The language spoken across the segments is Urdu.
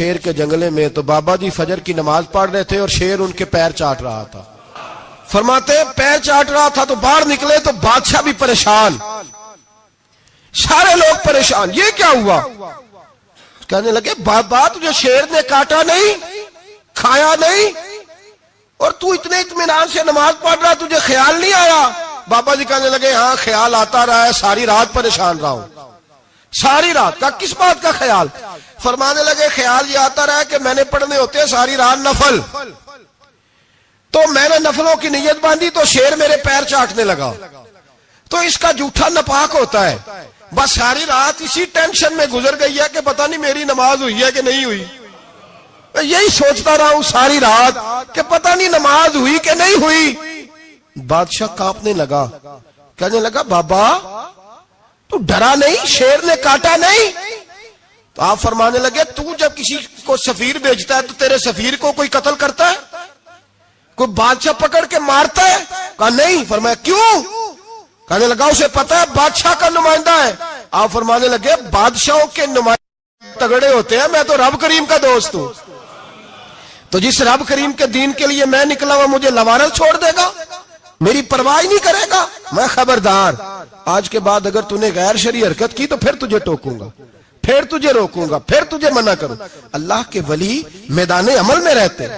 شیر کے جنگلے میں تو بابا جی فجر کی نماز پڑھ رہے تھے اور شیر ان کے پیر چاٹ رہا تھا. فرماتے پیر چاٹ رہا تھا تو باہر نکلے تو بادشاہ بھی پریشان, سارے لوگ پریشان, یہ کیا ہوا؟ کہنے لگے بابا تجھے شیر نے کاٹا نہیں, کھایا نہیں, اور تو اتنے اطمینان سے نماز پڑھ رہا, تجھے خیال نہیں آیا؟ بابا جی کہنے لگے ہاں خیال آتا رہا ہے, ساری رات پریشان رہا ہوں. ساری رات کا کس بات کا خیال؟ فرمانے لگے خیال یہ آتا رہا کہ میں نے پڑھنے ہوتے ہیں ساری رات نفل, تو میں نے نفلوں کی نیت باندھی تو شیر میرے پیر چاٹنے لگا, تو اس کا جھوٹا ناپاک ہوتا ہے. بس ساری رات اسی ٹینشن میں گزر گئی ہے کہ پتہ نہیں میری نماز ہوئی ہے کہ نہیں ہوئی. یہی سوچتا رہا ہوں ساری رات کہ پتہ نہیں نماز ہوئی کہ نہیں ہوئی. بادشاہ کانپنے لگا, کہنے لگا بابا تو ڈرا نہیں, شیر نے کاٹا نہیں؟ تو آپ فرمانے لگے تو جب کسی کو سفیر بھیجتا ہے تو تیرے سفیر کو کوئی قتل کرتا ہے, کوئی بادشاہ پکڑ کے مارتا ہے؟ کہا نہیں. فرمایا کیوں؟ کہنے لگا اسے پتا ہے بادشاہ کا نمائندہ ہے. آپ فرمانے لگے بادشاہوں کے نمائندے تگڑے ہوتے ہیں, میں تو رب کریم کا دوست ہوں, تو جس رب کریم کے دین کے لیے میں نکلا ہوا مجھے لوارس چھوڑ دے گا, میری پرواہ نہیں کرے گا؟ میں خبردار, آج کے بعد اگر تو نے غیر شرعی حرکت کی تو پھر تجھے ٹوکوں گا, پھر تجھے روکوں گا, پھر تجھے منع کروں. اللہ کے ولی میدان عمل میں رہتے,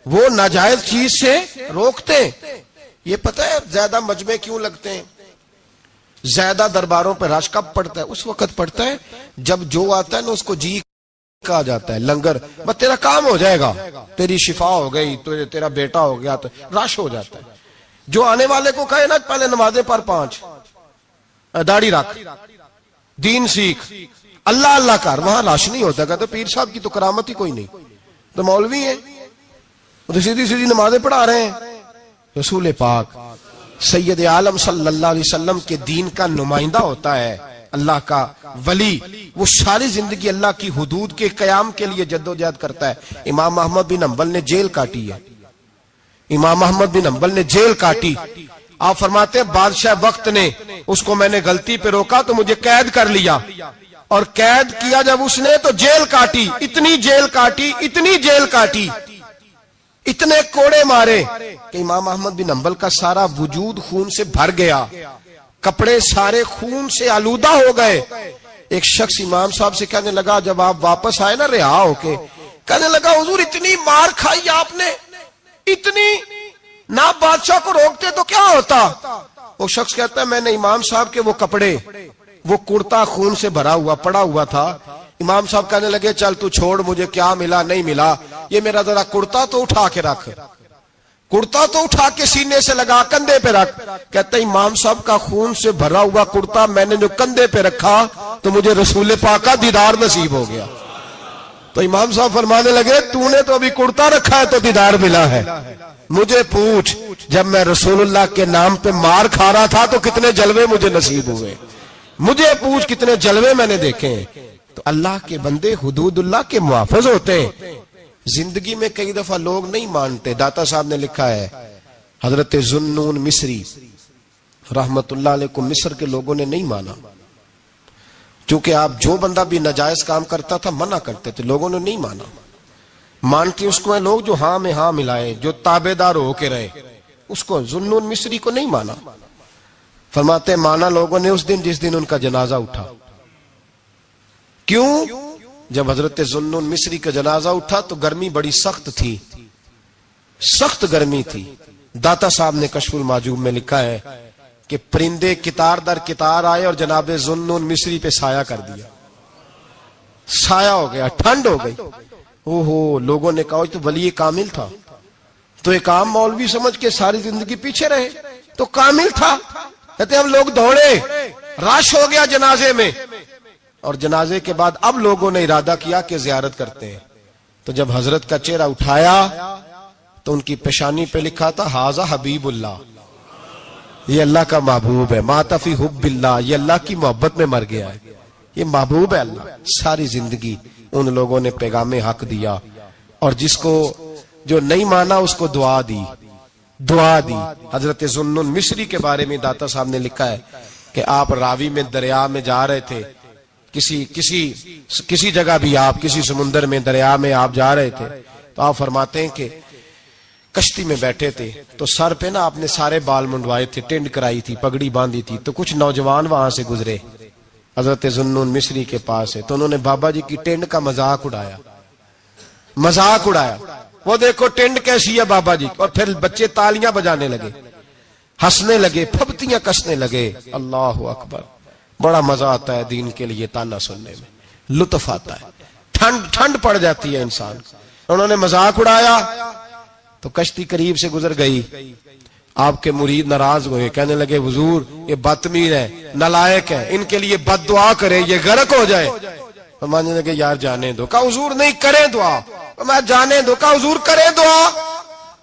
وہ ناجائز چیز سے روکتے. یہ پتہ ہے زیادہ مجمع کیوں لگتے ہیں, زیادہ درباروں پہ رش کب پڑتا ہے؟ اس وقت پڑتا ہے جب جو آتا ہے نا اس کو جی کہا جاتا ہے لنگر, بس تیرا کام ہو جائے گا, تیری شفا ہو گئی, تیرا بیٹا ہو گیا, تو رش ہو جاتا ہے. جو آنے والے کو کہے نا پہلے نمازیں پر 5, داڑھی رکھ, دین سیکھ, اللہ اللہ کر, وہاں رش نہیں ہوتا. کہتے پیر صاحب کی تو کرامت ہی کوئی نہیں, تو مولوی ہیں, تو سیدھی سیدھی نمازیں پڑھا رہے ہیں. رسول پاک سید عالم صلی اللہ علیہ وسلم کے دین کا نمائندہ ہوتا ہے اللہ کا ولی, وہ ساری زندگی اللہ کی حدود کے قیام کے لیے جدوجہد کرتا ہے. امام احمد بن حنبل نے جیل کاٹی ہے, امام احمد بن حنبل نے جیل کاٹی. آپ فرماتے ہیں بادشاہ وقت نے اس کو میں نے غلطی پہ روکا تو مجھے قید کر لیا, اور قید کیا جب اس نے تو جیل کاٹی, اتنی جیل کاٹی, اتنی جیل کاٹی, اتنے کوڑے مارے کہ امام احمد بن حنبل کا سارا وجود خون سے بھر گیا, کپڑے سارے خون سے آلودہ ہو گئے. ایک شخص امام صاحب سے کہنے لگا جب آپ واپس آئے نا رہا ہو کے, کہنے لگا حضور اتنی مار کھائی آپ نے, اتنی, نہ بادشاہ کو روکتے تو کیا ہوتا؟ وہ شخص کہتا ہے میں نے امام صاحب کے وہ کپڑے, وہ کرتا خون سے بھرا ہوا پڑا ہوا تھا. امام صاحب کہنے لگے چل تو چھوڑ, مجھے کیا ملا نہیں ملا, یہ میرا ذرا کرتا تو اٹھا کے رکھ, کرتا تو اٹھا کے سینے سے لگا, کندھے پہ رکھ. کہتا ہے امام صاحب کا خون سے بھرا ہوا کرتا میں نے جو کندھے پہ رکھا تو مجھے رسول پاک کا دیدار نصیب ہو گیا. تو امام صاحب فرمانے لگے تو نے تو ابھی کرتا رکھا ہے تو دیدار ملا ہے, مجھے پوچھ جب میں رسول اللہ کے نام پہ مار کھا رہا تھا تو کتنے جلوے مجھے نصیب ہوئے, مجھے پوچھ کتنے جلوے میں نے دیکھے ہیں. تو اللہ کے بندے حدود اللہ کے محافظ ہوتے ہیں. زندگی میں کئی دفعہ لوگ نہیں مانتے. داتا صاحب نے لکھا ہے حضرت ذوالنون مصری رحمت اللہ علیہ کو مصر کے لوگوں نے نہیں مانا, چونکہ آپ جو بندہ بھی ناجائز کام کرتا تھا منع کرتے تھے, لوگوں نے نہیں مانا. مانتے اس کو ہیں لوگ جو ہاں میں ہاں ملائے, جو تابع دار ہو کے رہے, اس کو ذوالنون مصری کو نہیں مانا. فرماتے مانا لوگوں نے اس دن جس دن ان کا جنازہ اٹھا. کیوں؟ جب حضرت ذوالنون مصری کا جنازہ اٹھا تو گرمی بڑی سخت تھی, سخت گرمی تھی. داتا صاحب نے کشف المعجوب میں لکھا ہے کہ پرندے کتار در کتار آئے اور جناب ذوالنون مصری پہ سایہ کر دیا, سایہ ہو گیا, ٹھنڈ ہو گئی. اوہو, لوگوں نے کہا تو ولی کامل تھا, تو ایک عام مولوی سمجھ کے ساری زندگی پیچھے رہے, تو کامل تھا. کہتے ہم لوگ دوڑے, رش ہو گیا جنازے میں, اور جنازے کے بعد اب لوگوں نے ارادہ کیا کہ زیارت کرتے ہیں. تو جب حضرت کا چہرہ اٹھایا تو ان کی پیشانی پہ لکھا تھا ھذا حبیب اللہ, یہ اللہ کا محبوب ہے. مات فی حب اللہ, یہ اللہ کی محبت میں مر گیا ہے, یہ محبوب ہے اللہ. ساری زندگی ان لوگوں نے پیغام حق دیا, اور جس کو جو نہیں مانا اس کو دعا دی, دعا دی. حضرت ذوالنون مصری کے بارے میں داتا صاحب نے لکھا ہے کہ آپ راوی میں دریا میں جا رہے تھے, کسی جگہ بھی آپ کسی سمندر میں دریا میں آپ جا رہے تھے تو آپ فرماتے ہیں کہ کشتی میں بیٹھے تھے تو سر پہ نا آپ نے سارے بال منڈوائے تھے، ٹینڈ کرائی تھی، پگڑی باندھی تھی، تو کچھ نوجوان وہاں سے گزرے حضرت ذوالنون مصری کے پاس ہے، تو انہوں نے بابا جی کی ٹینڈ کا مذاق اڑایا۔ وہ دیکھو ٹینڈ کیسی ہے بابا جی، اور پھر بچے تالیاں بجانے لگے، ہنسنے لگے، پھپتیاں کسنے لگے۔ اللہ اکبر، بڑا مزہ آتا ہے دین کے لیے تانا سننے میں، لطف آتا ہے، ٹھنڈ پڑ جاتی ہے انسان۔ انہوں نے مذاق اڑایا تو کشتی قریب سے گزر گئی۔ آپ کے مرید ناراض ہوئے، کہنے لگے حضور یہ بدتمیز ہے، نالائق ہے، ان کے لیے بد دعا کرے، یہ غرق ہو جائے۔ فرمانے لگے یار جانے دو۔ کہا حضور نہیں، کریں دعا۔ میں جانے دو۔ کہا حضور کریں دعا،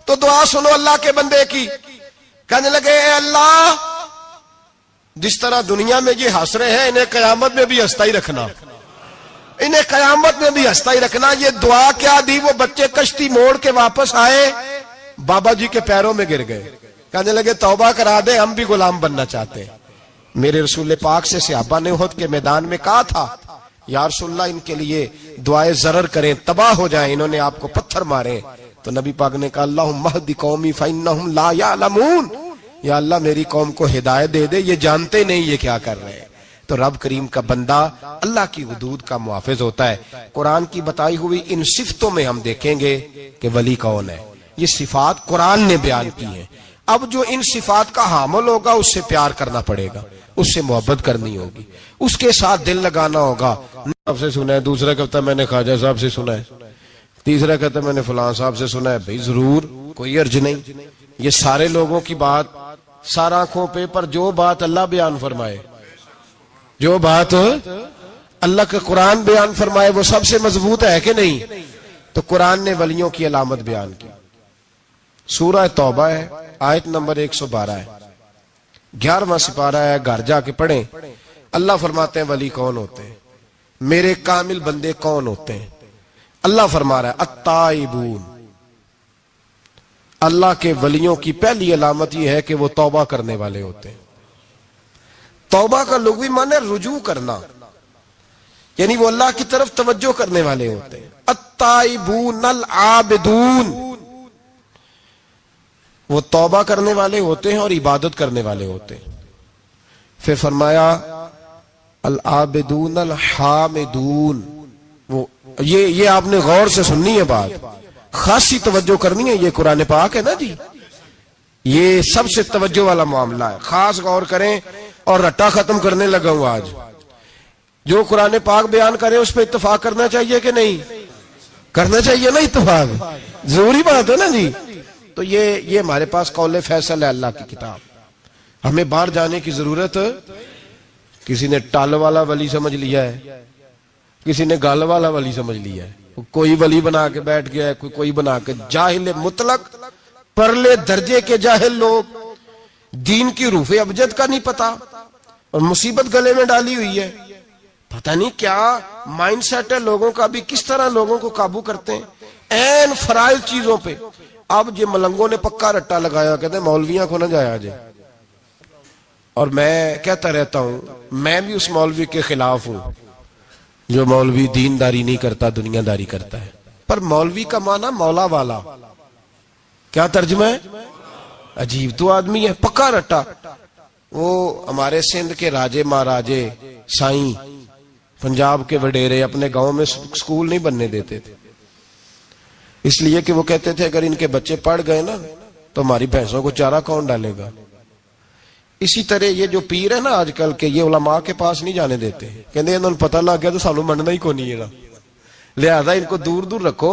تو دعا سنو اللہ کے بندے کی۔ کہنے لگے اے اللہ، جس طرح دنیا میں یہ ہنس رہے ہیں انہیں قیامت میں بھی ہنستا ہی رکھنا، انہیں قیامت میں بھی ہنستا ہی رکھنا۔ یہ دعا کیا دی؟ وہ بچے کشتی موڑ کے واپس آئے، بابا جی کے پیروں میں گر گئے، کہنے لگے توبہ کرا دے، ہم بھی غلام بننا چاہتے ہیں۔ میرے رسول پاک سے صحابہ نے احد کے میدان میں کہا تھا یا رسول اللہ ان کے لیے دعائے ضرر کریں، تباہ ہو جائیں، انہوں نے آپ کو پتھر مارے۔ تو نبی پاک نے کہا اللہم اہد قومی فانہم لا یعلمون، یا اللہ میری قوم کو ہدایت دے دے، یہ جانتے نہیں یہ کیا کر رہے ہیں۔ تو رب کریم کا بندہ اللہ کی حدود کا محافظ ہوتا ہے۔ قرآن کی بتائی ہوئی ان صفتوں میں ہم دیکھیں گے کہ ولی کون ہے۔ یہ صفات قرآن نے بیان کی ہیں۔ اب جو ان صفات کا حامل ہوگا اس سے پیار کرنا پڑے گا، اس سے محبت کرنی ہوگی، اس کے ساتھ دل لگانا ہوگا۔ صاحب سے سنا ہے، دوسرا کہتا ہے میں نے خواجہ صاحب سے سنا ہے، تیسرا کہتا ہے میں نے فلاں صاحب سے سنا ہے۔ بھئی ضرور، کوئی عرض نہیں۔ یہ سارے لوگوں کی بات، سارا آنکھوں پہ، پر جو بات اللہ بیان فرمائے، جو بات اللہ کا قرآن بیان فرمائے وہ سب سے مضبوط ہے کہ نہیں؟ تو قرآن نے ولیوں کی علامت بیان کی۔ سورہ توبہ ہے، آیت نمبر 112 ہے، 11واں سپارہ ہے، گھر جا کے پڑھیں۔ اللہ فرماتے ہیں ولی کون ہوتے ہیں، میرے کامل بندے کون ہوتے ہیں۔ اللہ فرما رہا ہے التائبون، اللہ کے ولیوں کی پہلی علامت یہ ہے کہ وہ توبہ کرنے والے ہوتے ہیں۔ توبہ کا لغوی معنی رجوع کرنا، یعنی وہ اللہ کی طرف توجہ کرنے والے ہوتے ہیں۔ التائبون العابدون، وہ توبہ کرنے والے ہوتے ہیں اور عبادت کرنے والے ہوتے ہیں۔ پھر فرمایا العابدون الحامدون، وہ یہ آپ نے غور سے سننی ہے بات، خاصی توجہ کرنی ہے، یہ قرآن پاک ہے نا جی، یہ سب سے توجہ والا معاملہ ہے، خاص غور کریں۔ اور رٹا ختم کرنے لگا ہوں آج، جو قرآن پاک بیان کرے اس پہ اتفاق کرنا چاہیے کہ نہیں؟ کرنا چاہیے نا اتفاق، ضروری بات ہے نا جی۔ تو یہ ہمارے پاس قول فیصل ہے اللہ کی کتاب، ہمیں باہر جانے کی ضرورت۔ کسی نے ٹال والا ولی سمجھ لیا ہے، کسی نے گال والا ولی سمجھ لیا ہے، کوئی ولی بنا کے بیٹھ گیا ہے، کوئی بنا کے۔ جاہل مطلق، پرلے درجے کے جاہل لوگ، دین کی روح ابجد کا نہیں پتا، اور مصیبت گلے میں ڈالی ہوئی ہے۔ پتہ نہیں کیا مائنڈ سیٹ ہے لوگوں کا، بھی کس طرح لوگوں کو قابو کرتے ہیں این فرائض چیزوں پہ۔ اب یہ ملنگوں نے پکا رٹا لگایا، کہتے ہیں مولویاں کو نہ جایا جائے۔ اور میں کہتا رہتا ہوں، میں بھی اس مولوی کے خلاف ہوں جو مولوی دینداری نہیں کرتا، دنیا داری کرتا ہے۔ پر مولوی کا معنی مولا والا، کیا ترجمہ ہے؟ عجیب تو آدمی ہے، پکا رٹا۔ وہ ہمارے سندھ کے راجے مہاراجے سائیں، پنجاب کے وڈیرے اپنے گاؤں میں سکول نہیں بننے دیتے تھے، اس لیے کہ وہ کہتے تھے اگر ان کے بچے پڑھ گئے نا تو ہماری بھینسوں کو چارہ کون ڈالے گا۔ اسی طرح یہ جو پیر ہے نا آج کل کے، یہ علماء کے پاس نہیں جانے دیتے، کہتے انہوں نے پتہ لگ گیا تو سانوں مننا ہی کو نہیں ہے نا، لہذا ان کو دور دور رکھو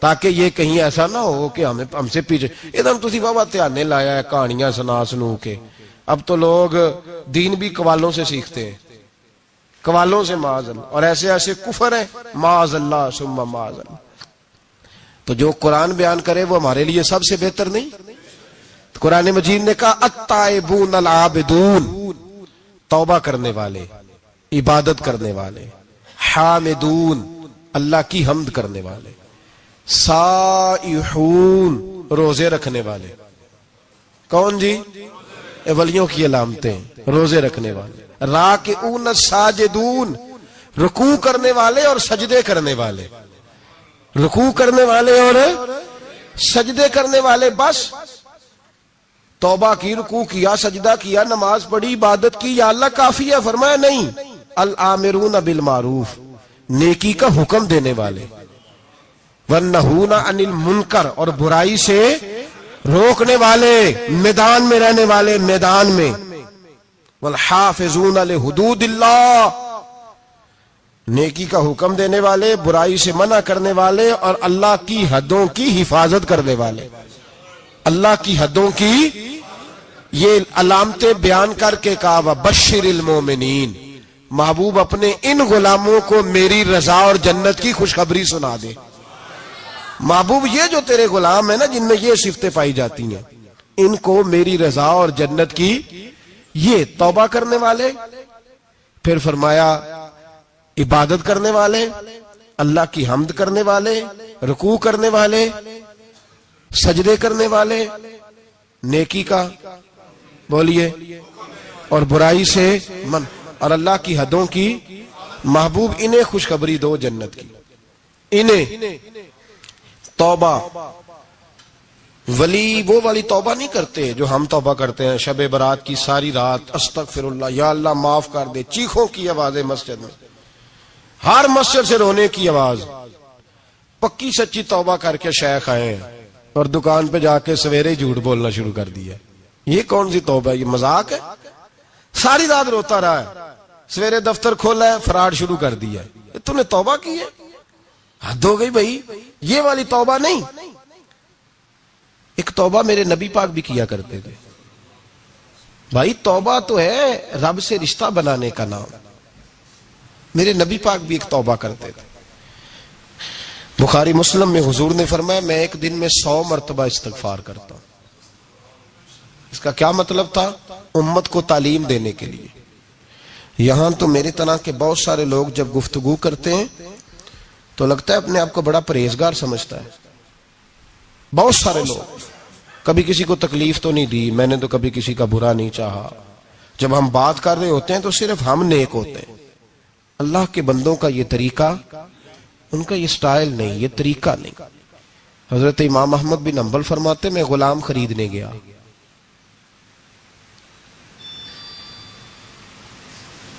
تاکہ یہ کہیں ایسا نہ ہو کہ ہم سے پیچھے۔ ادھر تسی بابا دھیانے لایا ہے کہانیاں سنا سنو کے۔ اب تو لوگ دین بھی قوالوں سے سیکھتے ہیں، قوالوں سے معاذ اللہ، اور ایسے ایسے کفر ہے معاذ اللہ ثم معاذ اللہ۔ تو جو قرآن بیان کرے وہ ہمارے لیے سب سے بہتر نہیں؟ قرآن مجید نے کہا التائبون العابدون، توبہ کرنے والے، عبادت کرنے والے، حامدون، اللہ کی حمد کرنے والے، سائحون، روزے رکھنے والے۔ کون جی؟ ولیوں کی علامتیں، روزے رکھنے والے۔ راکعون ساجدون، رکوع کرنے والے اور سجدے کرنے والے، رکوع کرنے والے اور سجدے کرنے والے، بس توبہ کی، رکوع کیا، سجدہ کیا، نماز پڑھی، عبادت کی، یا اللہ کافی ہے؟ فرمایا نہیں، الآمرون بالمعروف، نیکی کا حکم دینے والے، والنہون عن المنکر، اور برائی سے روکنے والے، میدان میں رہنے والے، میدان میں، والحافظون لحدود اللہ، نیکی کا حکم دینے والے، برائی سے منع کرنے والے، اور اللہ کی حدوں کی حفاظت کرنے والے، اللہ کی حدوں کی یہ علامتیں بیان کر کے کہا وبشر المومنین، محبوب اپنے ان غلاموں کو میری رضا اور جنت کی خوشخبری سنا دے۔ محبوب یہ جو تیرے غلام ہیں نا، جن میں یہ صفتیں پائی جاتی ہیں، ان کو میری رضا اور جنت کی، یہ توبہ کرنے والے، پھر فرمایا عبادت کرنے والے، اللہ کی حمد کرنے والے، رکوع کرنے والے، سجدے کرنے والے، نیکی کا بولیے اور برائی سے من، اور اللہ کی حدوں کی، محبوب انہیں خوشخبری دو جنت کی، انہیں توبہ۔ ولی وہ والی توبہ نہیں کرتے جو ہم توبہ کرتے ہیں، شب برات کی ساری رات استغفر اللہ، یا اللہ معاف کر دے، چیخوں کی آوازیں مسجد میں، ہر مسجد سے رونے کی آواز، پکی سچی توبہ کر کے شیخ آئے ہیں اور دکان پہ جا کے سویرے جھوٹ بولنا شروع کر دیا۔ یہ کون سی توبہ ہے؟ یہ مذاق ہے؟ ساری رات روتا رہا ہے، سویرے دفتر کھولا ہے، فراڈ شروع کر دیا ہے، تو نے توبہ کی ہے؟ حد ہو گئی بھائی، یہ والی توبہ نہیں۔ ایک توبہ میرے نبی پاک بھی کیا کرتے تھے بھائی، توبہ تو ہے رب سے رشتہ بنانے کا نام، میرے نبی پاک بھی ایک توبہ کرتے تھے۔ بخاری مسلم میں حضور نے فرمایا میں ایک دن میں 100 مرتبہ استغفار کرتا ہوں۔ اس کا کیا مطلب تھا؟ امت کو تعلیم دینے کے لیے۔ یہاں تو میرے طرح کے بہت سارے لوگ جب گفتگو کرتے ہیں تو لگتا ہے اپنے آپ کو بڑا پرہیزگار سمجھتا ہے۔ بہت سارے لوگ، کبھی کسی کو تکلیف تو نہیں دی، میں نے تو کبھی کسی کا برا نہیں چاہا، جب ہم بات کر رہے ہوتے ہیں تو صرف ہم نیک ہوتے ہیں۔ اللہ کے بندوں کا یہ طریقہ، ان کا یہ سٹائل نہیں، یہ طریقہ نہیں۔ حضرت امام احمد بن حنبل فرماتے میں غلام خریدنے گیا،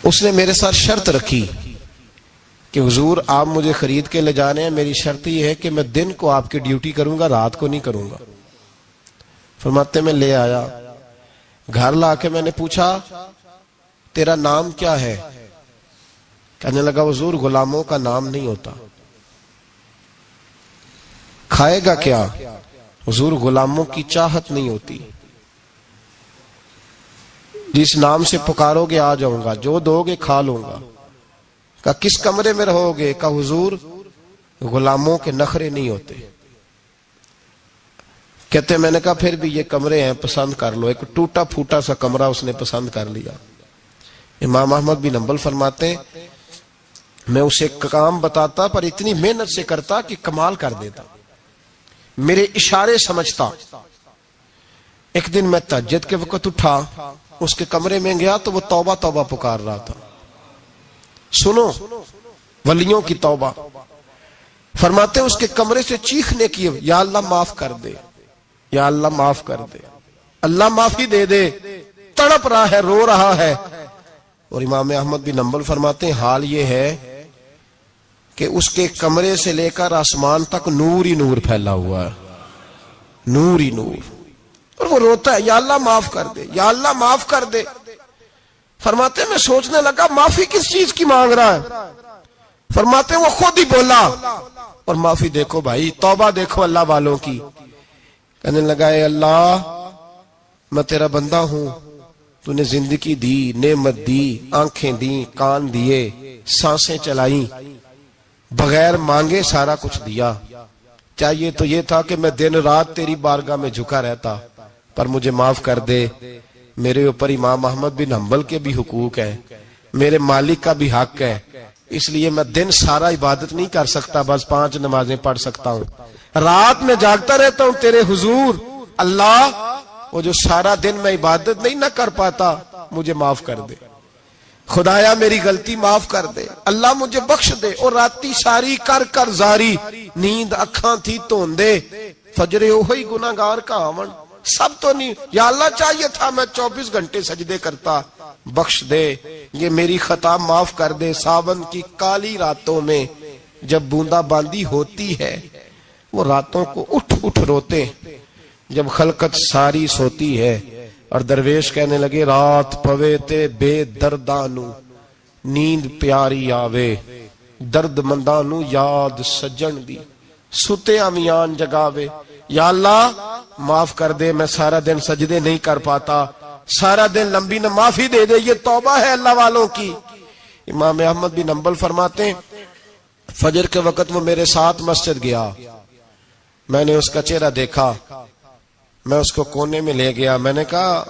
اس نے میرے ساتھ شرط رکھی کہ حضور آپ مجھے خرید کے لے جانے ہیں، میری شرط یہ ہے کہ میں دن کو آپ کی ڈیوٹی کروں گا، رات کو نہیں کروں گا۔ فرماتے میں لے آیا، گھر لا کے میں نے پوچھا تیرا نام کیا ہے؟ کہنے لگا حضور غلاموں کا نام نہیں ہوتا۔ کھائے گا کیا؟ حضور غلاموں کی چاہت نہیں ہوتی، جس نام سے پکارو گے آ جاؤں گا، جو دو گے کھا لوں گا۔ کہا کس کمرے میں رہو گے؟ کہا حضور غلاموں کے نخرے نہیں ہوتے۔ کہتے میں نے کہا پھر بھی یہ کمرے ہیں، پسند کر لو۔ ایک ٹوٹا پھوٹا سا کمرہ اس نے پسند کر لیا۔ امام احمد بن حنبل فرماتے میں اسے کام بتاتا پر اتنی محنت سے کرتا کہ کمال کر دیتا، میرے اشارے سمجھتا۔ ایک دن میں تہجد کے وقت اٹھا، اس کے کمرے میں گیا تو وہ توبہ توبہ پکار رہا تھا۔ سنو ولیوں کی توبہ، فرماتے اس کے کمرے سے چیخنے کی، یا اللہ معاف کر دے، یا اللہ معاف کر دے، اللہ معافی دے دے، تڑپ رہا ہے، رو رہا ہے۔ اور امام احمد بن حنبل فرماتے ہیں حال یہ ہے کہ اس کے کمرے سے لے کر آسمان تک نور ہی نور پھیلا ہوا ہے، نور ہی نور، اور وہ روتا ہے یا اللہ معاف کر دے، یا اللہ معاف کر دے۔ فرماتے میں سوچنے لگا معافی کس چیز کی مانگ رہا ہے؟ فرماتے وہ خود ہی بولا، اور معافی دیکھو بھائی، توبہ دیکھو اللہ والوں کی۔ کہنے لگا اے اللہ میں تیرا بندہ ہوں، تو نے زندگی دی، نعمت دی، آنکھیں دی، کان دیے، سانسیں چلائیں، بغیر مانگے سارا کچھ دیا۔ چاہیے تو یہ تھا کہ میں دن رات تیری بارگاہ میں جھکا رہتا، پر مجھے معاف کر دے۔ میرے اوپر امام احمد بن حنبل کے بھی حقوق ہیں، میرے مالک کا بھی حق ہے، اس لیے میں دن سارا عبادت نہیں کر سکتا، بس 5 نمازیں پڑھ سکتا ہوں، رات میں جاگتا رہتا ہوں تیرے حضور۔ اللہ وہ جو سارا دن میں عبادت نہیں نہ کر پاتا، مجھے معاف کر دے۔ خدایا میری غلطی معاف کر دے، اللہ مجھے بخش دے۔ اور راتی ساری کر کر زاری، نیند اکھاں تھی توندے، فجرے اوہی گناہگار کا آمن، سب تو نہیں۔ یا اللہ چاہیے تھا میں 24 گھنٹے سجدے کرتا، بخش دے، یہ میری خطا معاف کر دے۔ ساون کی کالی راتوں میں جب بوندا باندی ہوتی ہے، وہ راتوں کو اٹھ اٹھ روتے، جب خلقت ساری سوتی ہے۔ اور درویش کہنے لگے رات پوے تے بے دردانو، نیند پیاری آوے، درد مندانو یاد سجن دی، ستے امیان جگاوے۔ یا اللہ معاف کر دے، میں سارا دن سجدے نہیں کر پاتا، سارا دن لمبی نہ، معافی دے دے، یہ توبہ ہے اللہ والوں کی۔ امام احمد بن حنبل فرماتے ہیں فجر کے وقت وہ میرے ساتھ مسجد گیا، میں نے اس کا چہرہ دیکھا، میں اس کو کونے میں لے گیا، میں نے کہا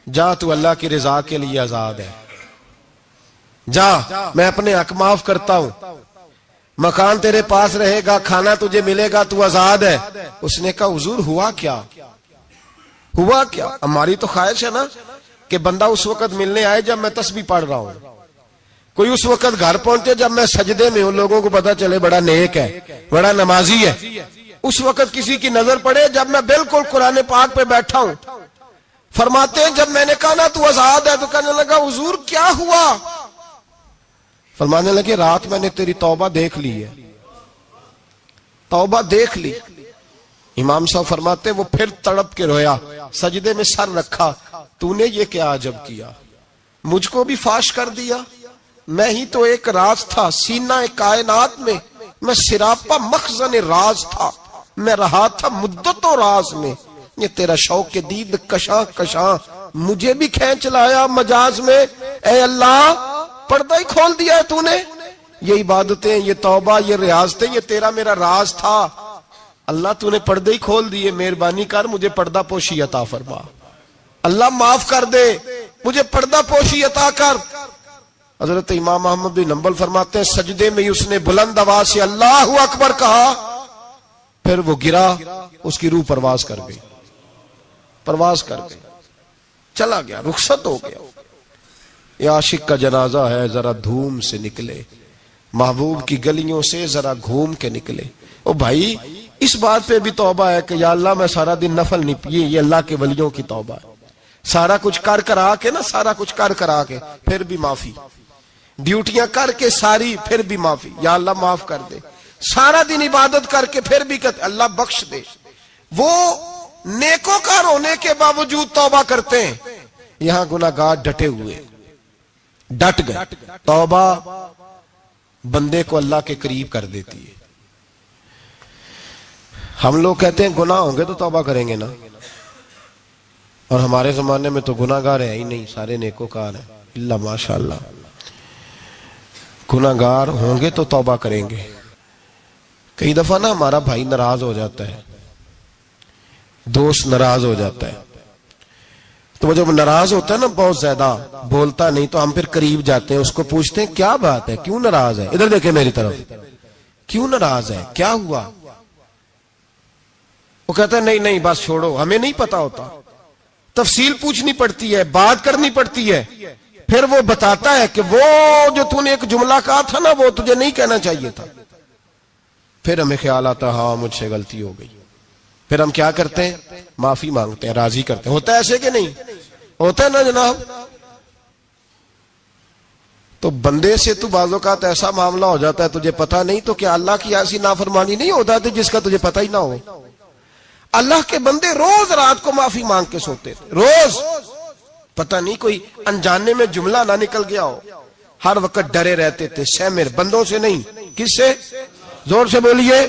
جا تو اللہ کی رضا کے لیے آزاد ہے، جا میں اپنے حق معاف کرتا ہوں، مکان تیرے پاس رہے گا، کھانا تجھے ملے گا، تو آزاد ہے۔ اس نے کہا حضور ہوا کیا؟ ہوا کیا؟ ہماری تو خواہش ہے نا کہ بندہ اس وقت ملنے آئے جب میں تسبیح پڑھ رہا ہوں، کوئی اس وقت گھر پہنچے جب میں سجدے میں ہوں، لوگوں کو پتا چلے بڑا نیک ہے، بڑا نمازی ہے۔ اس وقت کسی کی نظر پڑے جب میں بالکل قرآن پاک پہ بیٹھا ہوں۔ فرماتے ہیں جب میں نے کہا نا تو آزاد ہے، تو کہنے لگا حضور کیا ہوا؟ فرمانے لگے رات میں نے تیری توبہ دیکھ لی ہے، توبہ دیکھ لی۔ امام صاحب فرماتے وہ پھر تڑپ کے رویا، سجدے میں سر رکھا، تو نے یہ کیا عجب کیا، مجھ کو بھی فاش کر دیا، میں ہی تو ایک راز تھا سینہ کائنات میں، میں سراپا مخزن راز تھا، میں رہا تھا مدتوں راز میں، یہ تیرا شوق کے دید کشاں کشاں مجھے بھی کھینچ لایا مجاز میں۔ اے اللہ پردہ ہی کھول دیا ہے تو نے، یہ عبادتیں، یہ توبہ، یہ ریاضتیں، یہ تیرا میرا راز تھا، اللہ تو نے پردے ہی کھول دیے، مہربانی کر مجھے پردہ پوشی عطا فرما، اللہ معاف کر دے، مجھے پردہ پوشی عطا کر۔ حضرت امام احمد بن حنبل فرماتے ہیں سجدے میں اس نے بلند آواز سے اللہ اکبر کہا، پھر وہ گرا، اس کی روح پرواز کر گئی، پرواز کر گئی، چلا گیا، رخصت ہو گیا۔ یہ عاشق کا جنازہ ہے، ذرا دھوم سے نکلے، محبوب کی گلیوں سے ذرا گھوم کے نکلے۔ او بھائی اس بات پہ بھی توبہ ہے کہ یا اللہ میں سارا دن نفل نہیں پیے، یہ اللہ کے ولیوں کی توبہ ہے، سارا کچھ کر کر آ کے نا، سارا کچھ کر کر آ کے پھر بھی معافی، ڈیوٹیاں کر کے ساری پھر بھی معافی، یا اللہ معاف کر دے، سارا دن عبادت کر کے پھر بھی کہتے اللہ بخش دے۔ وہ نیکوکار ہونے کے باوجود توبہ کرتے ہیں، یہاں گناہگار ڈٹے ہوئے، ڈٹ گئے۔ توبہ بندے کو اللہ کے قریب کر دیتی ہے۔ ہم لوگ کہتے ہیں گناہ ہوں گے تو توبہ کریں گے نا، اور ہمارے زمانے میں تو گناہگار ہے ہی نہیں، سارے نیکوکار ہیں، اللہ ماشاءاللہ۔ گناہگار ہوں گے تو توبہ کریں گے۔ کئی دفعہ نا ہمارا بھائی ناراض ہو جاتا ہے، دوست ناراض ہو جاتا ہے، تو وہ جب ناراض ہوتا ہے نا بہت زیادہ بولتا نہیں، تو ہم پھر قریب جاتے ہیں، اس کو پوچھتے ہیں کیا بات ہے، کیوں ناراض ہے، ادھر دیکھیں میری طرف، کیوں ناراض ہے، کیا ہوا؟ وہ کہتا ہے نہیں نہیں بس چھوڑو، ہمیں نہیں پتا ہوتا، تفصیل پوچھنی پڑتی ہے، بات کرنی پڑتی ہے، پھر وہ بتاتا ہے کہ وہ جو تو نے ایک جملہ کہا تھا نا وہ تجھے نہیں کہنا چاہیے تھا۔ پھر ہمیں خیال آتا ہاں مجھ سے غلطی ہو گئی، پھر ہم کیا کرتے ہیں، معافی مانگتے ہیں، راضی کرتے ہیں۔ ہوتا ہے ایسے کہ نہیں ہوتا ہے نا جناب؟ تو بندے سے تو بعض اوقات ایسا معاملہ ہو جاتا ہے تجھے پتا نہیں، تو کیا اللہ کی ایسی نافرمانی نہیں ہوتا تھی جس کا تجھے پتا ہی نہ ہو؟ اللہ کے بندے روز رات کو معافی مانگ کے سوتے تھے، روز، پتہ نہیں کوئی انجانے میں جملہ نہ نکل گیا ہو، ہر وقت ڈرے رہتے تھے، سیمر بندوں سے نہیں، کس سے؟ زور سے بولیے،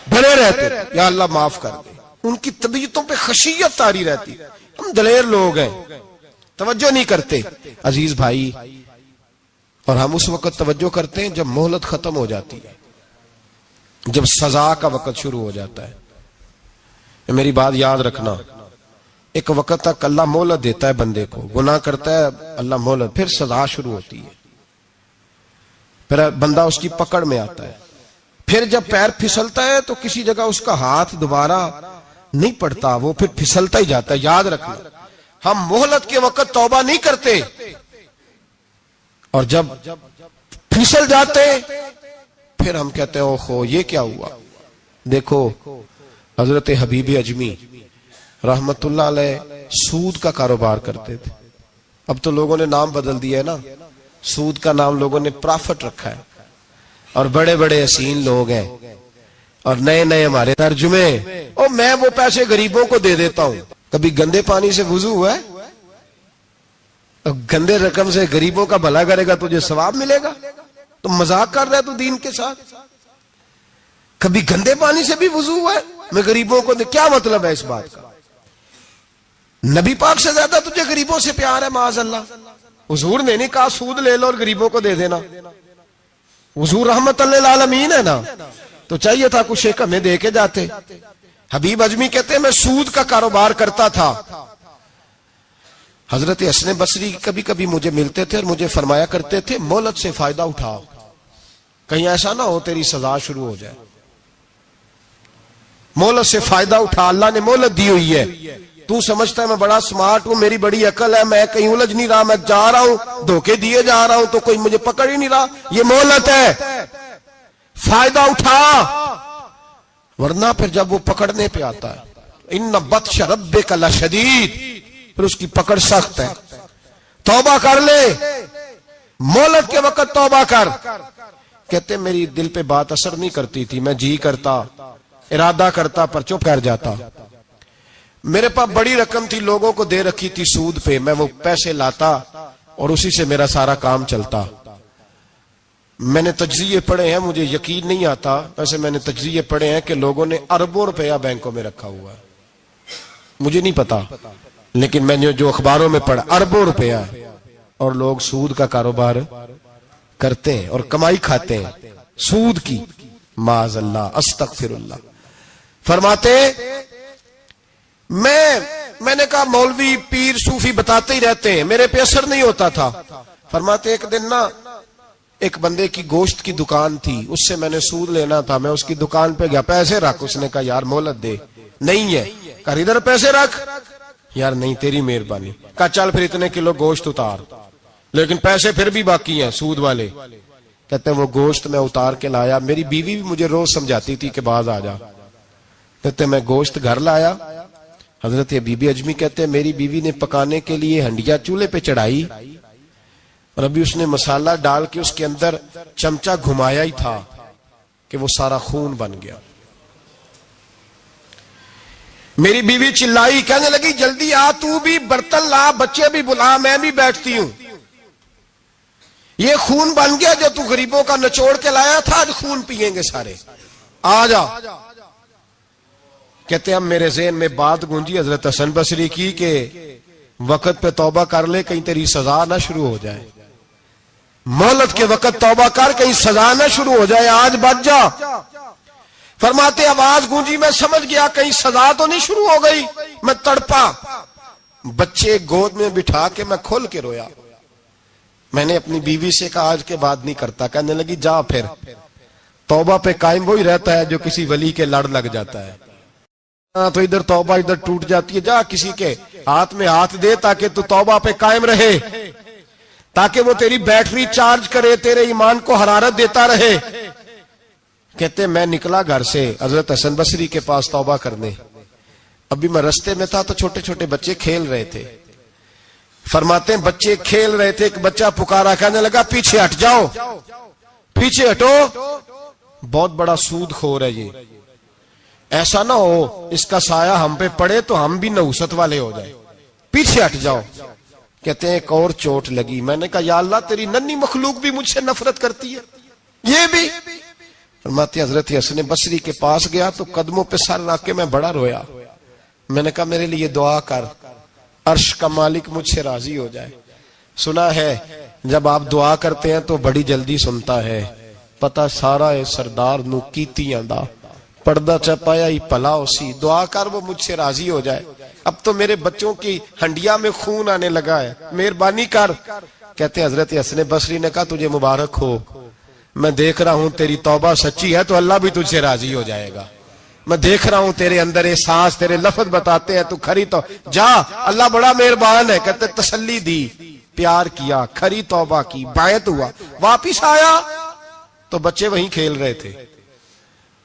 ڈرے رہتے تھے، یا اللہ معاف کر دے۔ ان کی طبیعتوں پہ خشیت طاری رہتی۔ ہم دلیر لوگ ہیں، توجہ نہیں کرتے عزیز بھائی، اور ہم اس وقت توجہ کرتے ہیں جب مہلت ختم ہو جاتی ہے، جب سزا کا وقت شروع ہو جاتا ہے۔ میری بات یاد رکھنا، ایک وقت تک اللہ مہلت دیتا ہے بندے کو، گناہ کرتا ہے اللہ مہلت، پھر سزا شروع ہوتی ہے، پھر بندہ اس کی پکڑ میں آتا ہے، پھر جب پیر پھسلتا ہے تو کسی جگہ اس کا ہاتھ دوبارہ نہیں پڑتا، وہ پھر پھسلتا ہی جاتا ہے۔ یاد رکھنا، ہم مہلت کے وقت توبہ نہیں کرتے، اور جب پھسل جاتے پھر ہم کہتے ہیں اوہو یہ کیا ہوا. دیکھو حضرت حبیب اجمی رحمت اللہ علیہ سود کا کاروبار کرتے تھے. اب تو لوگوں نے نام بدل دیا ہے نا, سود کا نام لوگوں نے پرافٹ رکھا ہے, اور بڑے بڑے حسین لوگ ہیں اور نئے نئے ہمارے ترجمے, اور میں وہ پیسے غریبوں کو دے دیتا ہوں. کبھی گندے پانی سے وضو ہوا ہے؟ گندے رقم سے غریبوں کا بھلا کرے گا تجھے ثواب ملے گا؟ تو مذاق کر رہا ہے تو دین کے ساتھ. کبھی گندے پانی سے بھی وضو ہوا ہے؟ میں غریبوں کو کیا مطلب ہے اس بات کا؟ نبی پاک سے زیادہ تجھے غریبوں سے پیار ہے معاذ اللہ. حضور نے نہیں کہا سود لے لو اور غریبوں کو دے دینا. حضور رحمت للعالمین ہے نا, تو چاہیے تھا کچھ ایک ہمیں دے کے جاتے. حبیب اجمی کہتے ہیں میں سود کا کاروبار کرتا تھا. حضرت حسن بصری کبھی کبھی مجھے ملتے تھے اور مجھے فرمایا کرتے تھے مہلت سے فائدہ اٹھاؤ, کہیں ایسا نہ ہو تیری سزا شروع ہو جائے. مہلت سے فائدہ اٹھا, اللہ نے مہلت دی ہوئی ہے. تو سمجھتا ہے میں بڑا سمارٹ ہوں, میری بڑی عقل ہے, میں کہیں الجھ نہیں رہا, میں جا رہا ہوں دھوکے دیے جا رہا ہوں تو کوئی مجھے پکڑ ہی نہیں رہا. یہ مہلت ہے, فائدہ اٹھا, ورنہ پھر جب وہ پکڑنے پہ آتا ہے ان بطش ربک لشدید, پھر اس کی پکڑ سخت ہے. توبہ کر لے, مہلت کے وقت توبہ کر. کہتے میری دل پہ بات اثر نہیں کرتی تھی, میں جی کرتا ارادہ کرتا پر چپ کر جاتا. میرے پاس بڑی رقم تھی, لوگوں کو دے رکھی تھی سود پہ, میں وہ پیسے لاتا اور اسی سے میرا سارا کام چلتا. میں نے تجزیے پڑھے ہیں, مجھے یقین نہیں آتا, ویسے میں نے تجزیے پڑھے ہیں کہ لوگوں نے اربوں روپیہ بینکوں میں رکھا ہوا ہے. مجھے نہیں پتا, لیکن میں نے جو اخباروں میں پڑھا اربوں روپیہ, اور لوگ سود کا کاروبار کرتے ہیں اور کمائی کھاتے ہیں سود کی. معاذ اللہ, استغفر اللہ. فرماتے میں نے کہا مولوی پیر صوفی بتاتے ہی رہتے ہیں, میرے پہ اثر نہیں ہوتا تھا. فرماتے ایک دن نا ایک بندے کی گوشت کی دکان تھی, اس سے میں نے سود لینا تھا, میں اس کی دکان پہ گیا, پیسے رکھ. اس نے کہا یار مہلت دے. نہیں ہے. کہا ادھر پیسے رکھ. یار نہیں تیری مہربانی. کہا چل پھر اتنے کلو گوشت اتار, لیکن پیسے پھر بھی باقی ہیں سود والے. کہتے ہیں وہ گوشت میں اتار کے لایا, میری بیوی بھی مجھے روز سمجھاتی تھی کہ باز آ جا. کہتے میں گوشت گھر لایا. حضرت بی بی اجمی کہتے ہیں میری بیوی نے پکانے کے لیے ہنڈیا چولہے پہ چڑھائی, اور ابھی اس نے مسالہ ڈال کے اس کے اندر چمچہ گھمایا ہی تھا کہ وہ سارا خون بن گیا. میری بیوی چلائی, کہنے لگی جلدی آ, تو بھی برتن لا, بچے بھی بلا, میں بھی بیٹھتی ہوں. یہ خون بن گیا جو تو غریبوں کا نچوڑ کے لایا تھا, آج خون پیئیں گے سارے, آ جا. کہتے ہیں میرے ذہن میں بات گونجی حضرت حسن بصری کی کہ وقت پہ توبہ کر لے, کہیں تیری سزا نہ شروع ہو جائے. مہلت کے وقت توبہ کر, کہیں سزا نہ شروع ہو جائے, آج بچ جا. فرماتے آواز گونجی, میں سمجھ گیا کہیں سزا تو نہیں شروع ہو گئی. میں تڑپا, بچے گود میں بٹھا کے میں کھول کے رویا. میں نے اپنی بیوی سے کہا آج کے بعد نہیں کرتا. کہنے لگی جا پھر, توبہ پہ قائم وہی رہتا ہے جو کسی ولی کے لڑ لگ جاتا ہے. تو ادھر توبہ ادھر ٹوٹ جاتی ہے. جا کسی کے ہاتھ میں ہاتھ دے تاکہ تو توبہ پہ قائم رہے, تاکہ وہ تیری بیٹری چارج کرے, تیرے ایمان کو حرارت دیتا رہے. کہتے میں نکلا گھر سے حضرت حسن بصری کے پاس توبہ کرنے. ابھی میں رستے میں تھا تو چھوٹے چھوٹے بچے کھیل رہے تھے. فرماتے ہیں بچے کھیل رہے تھے, ایک بچہ پکارا, کہنے لگا پیچھے ہٹ جاؤ, پیچھے ہٹو, بہت بڑا سود خور ہے یہ, ایسا نہ ہو اس کا سایہ ہم پہ پڑے تو ہم بھی نحوست والے ہو جائے, پیچھے ہٹ جاؤ. کہتے ہیں ایک اور چوٹ لگی. میں نے کہا یا اللہ تیری ننھی مخلوق بھی مجھ سے نفرت کرتی ہے, یہ بھی. فرماتے حضرت حسن بصری کے پاس گیا تو قدموں پہ سر رکھ کے میں بڑا رویا. میں نے کہا میرے لیے دعا کر, عرش کا مالک مجھ سے راضی ہو جائے. سنا ہے جب آپ دعا کرتے ہیں تو بڑی جلدی سنتا ہے. پتہ سارا ہے سردار نو کیتیاں دا, پردہ چپایا ہی پلا اسی, دعا کر وہ مجھ سے راضی ہو جائے. اب تو میرے بچوں کی ہنڈیا میں خون آنے لگا ہے, مہربانی کر. کہتے حضرت حسن بصری نے کہا تجھے مبارک ہو, میں دیکھ رہا ہوں تیری توبہ سچی ہے تو اللہ بھی تجھ سے راضی ہو جائے گا. میں دیکھ رہا ہوں تیرے اندر احساس, تیرے لفظ بتاتے ہیں تو کھری تو جا, اللہ بڑا مہربان ہے. کہتے تسلی دی, پیار کیا, کھری توبہ کی, بیعت ہوا, واپس آیا تو بچے وہیں کھیل رہے تھے,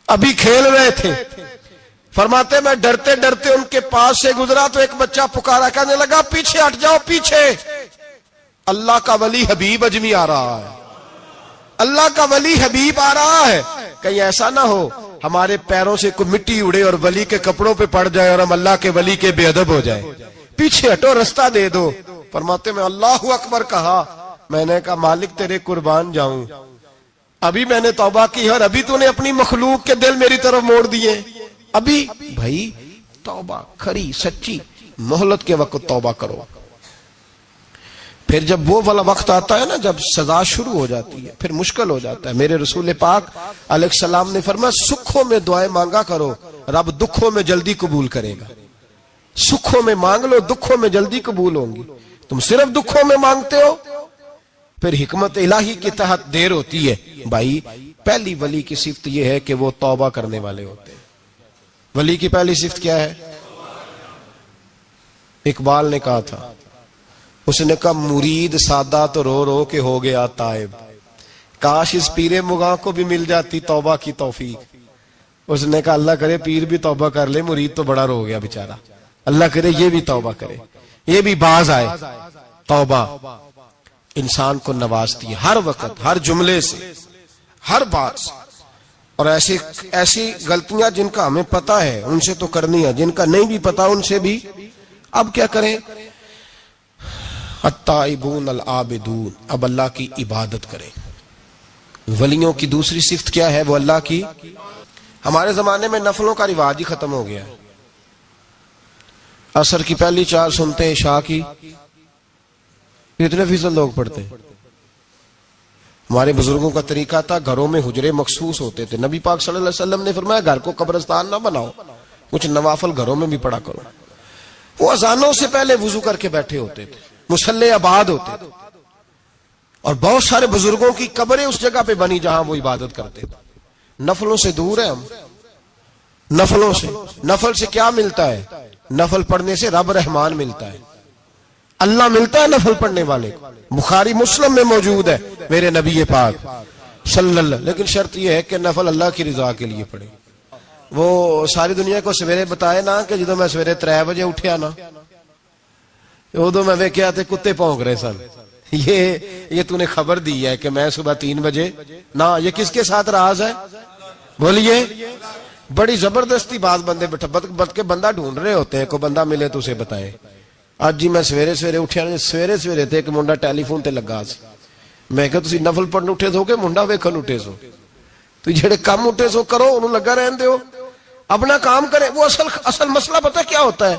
ابھی کھیل رہے تھے. فرماتے میں ڈرتے ڈرتے ان کے پاس سے گزرا تو ایک بچہ پکارا, کہنے لگا پیچھے ہٹ جاؤ پیچھے, اللہ کا ولی حبیب اجمی آ رہا ہے, اللہ کا ولی حبیب آ رہا ہے. کہیں ایسا نہ ہو ہمارے پیروں سے کوئی مٹی اڑے اور ولی کے کپڑوں پہ پڑ جائے اور ہم اللہ کے ولی کے بے ادب ہو جائے, پیچھے ہٹو رستہ دے دو. فرماتے میں اللہ اکبر کہا, میں نے کہا مالک تیرے قربان جاؤں, ابھی میں نے توبہ کی اور ابھی تو نے اپنی مخلوق کے دل میری طرف موڑ دیے. ابھی بھائی توبہ کھری سچی مہلت کے وقت توبہ کرو. پھر جب وہ والا وقت آتا ہے نا جب سزا شروع ہو جاتی ہے پھر مشکل ہو جاتا ہے. میرے رسول پاک علیہ السلام نے فرمایا سکھوں میں دعائیں مانگا کرو, رب دکھوں میں جلدی قبول کرے گا. سکھوں میں مانگ لو, دکھوں میں جلدی قبول ہوں گی. تم صرف دکھوں میں مانگتے ہو پھر حکمت الہی کے تحت دیر ہوتی ہے. بھائی پہلی ولی کی صفت یہ ہے کہ وہ توبہ کرنے والے ہوتے ہیں. ولی کی پہلی صفت کیا ہے؟ اقبال نے کہا تھا, اس نے کہا مرید سادہ تو رو رو کے ہو گیا تائب, کاش اس پیر مغاں کو بھی مل جاتی توبہ کی توفیق. اس نے کہا اللہ کرے پیر بھی توبہ کر لے, مرید تو بڑا رو گیا بیچارہ, اللہ کرے یہ بھی توبہ کرے, یہ بھی باز آئے. توبہ انسان کو نوازتی ہے ہر وقت, ہر جملے سے, ہر بات سے. اور ایسی غلطیاں جن کا ہمیں پتا ہے ان سے تو کرنی ہے, جن کا نہیں بھی پتا ان سے بھی. اب کیا کریں؟ التائبون العابدون, اب اللہ کی عبادت کریں. ولیوں کی دوسری صفت کیا ہے؟ وہ اللہ کی. ہمارے زمانے میں نفلوں کا رواج ہی ختم ہو گیا ہے. عصر کی پہلی 4 سنتے ہیں, عشاء کی کتنے فیصد لوگ پڑھتے ہیں؟ ہمارے بزرگوں کا طریقہ تھا, گھروں میں حجرے مخصوص ہوتے تھے. نبی پاک صلی اللہ علیہ وسلم نے فرمایا گھر کو قبرستان نہ بناؤ, کچھ نوافل گھروں میں بھی پڑھا کرو. وہ اذانوں سے پہلے وضو کر کے بیٹھے ہوتے تھے, مصلی آباد ہوتے تھے, اور بہت سارے بزرگوں کی قبریں اس جگہ پہ بنی جہاں وہ عبادت کرتے تھے. نفلوں سے دور ہیں ہم, نفلوں سے. نفل سے کیا ملتا ہے؟ نفل پڑھنے سے رب رحمان ملتا ہے, اللہ ملتا ہے نفل پڑھنے والے کو. بخاری مسلم میں موجود ہے میرے نبی پاک صلی اللہ. لیکن شرط یہ ہے کہ نفل اللہ کی رضا کے لیے پڑھے. وہ ساری دنیا کو سویرے بتائے نا کہ جدو میں سویرے 3 بجے اٹھیا نا ادو میں ویکھیا تے کتے پونک رہے سن, یہ تو نے خبر دی ہے کہ میں صبح 3 بجے نہ. یہ کس کے ساتھ راز ہے بولیے؟ بڑی زبردستی بات بندے بٹ کے بندہ ڈھونڈ رہے ہوتے ہیں, کوئی بندہ ملے تو اسے بتائے. آج جی میں سویرے سویرے اٹھیا, سویرے تے ایک منڈا ٹیلی فون تے لگا سی. میں کہا تسی نفل پڑھن اٹھے سو کہ منڈا ویکھن اٹھے سو؟ تو جڑے کام اٹھے سو کرو, انہوں لگا رہن دیو, اپنا کام کرے. وہ اصل مسئلہ پتہ کیا ہوتا ہے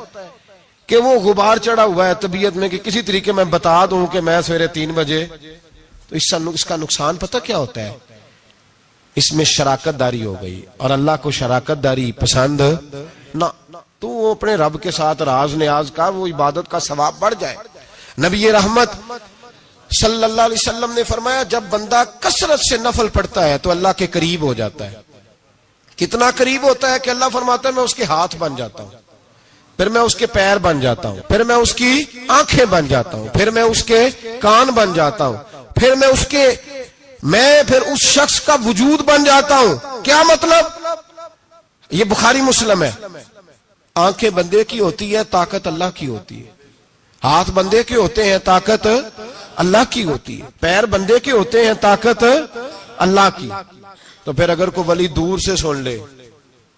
کہ وہ غبار چڑھا ہوا ہے طبیعت میں کہ کسی طریقے میں بتا دوں کہ میں سویرے 3 بجے, تو اس کا نقصان پتہ کیا ہوتا ہے؟ اس میں شراکت داری ہو گئی, اور اللہ کو شراکت داری پسند نہ. تو اپنے رب کے ساتھ راز نیاز کا, وہ عبادت کا ثواب بڑھ جائے. نبی رحمت صلی اللہ علیہ وسلم نے فرمایا جب بندہ کثرت سے نفل پڑھتا ہے تو اللہ کے قریب ہو جاتا ہے. کتنا قریب ہوتا ہے کہ اللہ فرماتا ہے میں اس کے ہاتھ بن جاتا ہوں, پھر میں اس کے پیر بن جاتا ہوں, پھر میں اس کی آنکھیں بن جاتا ہوں, پھر میں اس کے کان بن جاتا ہوں, پھر پھر اس شخص کا وجود بن جاتا ہوں. کیا مطلب؟ یہ بخاری مسلم ہے. آنکھیں بندے کی ہوتی ہے, طاقت اللہ کی ہوتی ہے. ہاتھ بندے کے ہوتے ہیں, طاقت اللہ کی ہوتی ہے. پیر بندے کے ہوتے ہیں, طاقت اللہ کی. تو پھر اگر کوئی ولی دور سے سن لے